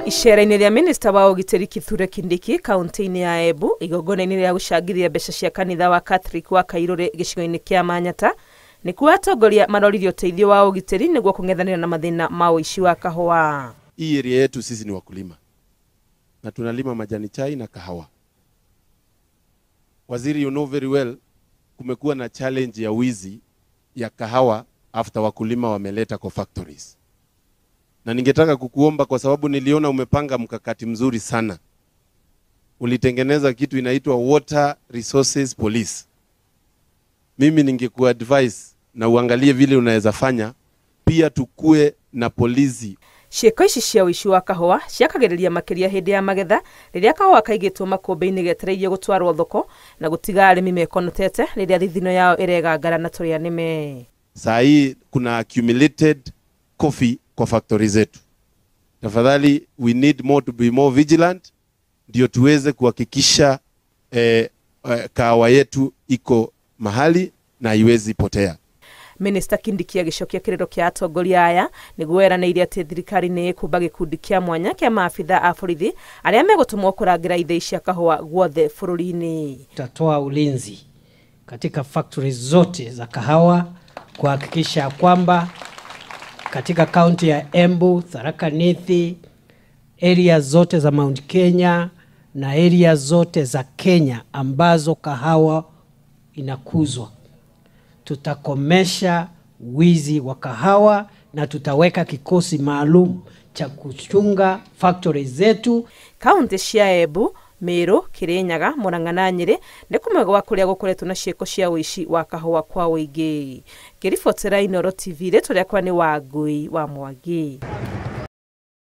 Icera-inĩ rĩa minista wa ũgitĩri Kithure Kindiki kaunti-inĩ ya Embu igongona-inĩ rĩa gũcangithia mbeca cia kanitha wa Catholic wa Kairũrĩ gĩcigo-inĩ kĩa Manyata nĩkuo atongoria maroririe ũteithio wa ũgitĩri nĩguo kũng'ethanĩra na mathĩna ma ũici wa kahũa. Hii area yetu sisi ni wakulima na tunalima majani chai na kahawa. Waziri, you know very well, kumekuwa na challenge ya wizi ya kahawa after wakulima wameleta kwa factories. Na ningetaka kukuomba kwa sababu niliona umepanga mkakati mzuri sana. Ulitengeneza kitu inaitwa Water Resources Police. Mimi ningekuadvise na uangalie vile unaweza fanya pia tukue na polisi. Ciĩko ici cia ũici wa kahũa ciakagĩrĩria makĩria hĩndĩ ya magetha rĩrĩa kahũa kaigĩtwo makũmbĩ-inĩ getereirie gũtwarwo thoko na gũtiga arĩmi mekonotete rĩrĩa thithino yao ĩregangara na tũrĩa nĩme. Saa hii kuna accumulated coffee kwa factory zetu. Tafadhali, we need more to be more vigilant ndio tuweze kuhakikisha kahawa yetu iko mahali na haiwezi potea. Minister Kindiki agĩcokia kĩrĩro kĩa atongoria aya nĩguo eranĩire atĩ thirikari nĩ ĩkũmba gĩkundi kĩa mwanya kĩa maabitha a borithi arĩa megũtũmwo kũrangĩra ithĩi cia kahũa guothe bũrũri-inĩ. Tutatoa ulinzi katika factories zote za kahawa kuhakikisha kwamba katika kaunti ya Embu, Tharaka Nithi, area zote za Mount Kenya na area zote za Kenya ambazo kahawa inakuzwa. Tutakomesha wizi wa kahawa na tutaweka kikosi maalum cha kuchunga factories zetu. Kaunti cia Embu, Meru, Kirinyaga, Murang'a na Nyeri nĩ kũmwe gwa kũrĩa gũkoretwo na ciĩko cia ũici wa kahũa kwa ũingĩ. Ngĩribotera Inooro TV rĩtwa rĩakwa nĩ Wangui wa Mwangi.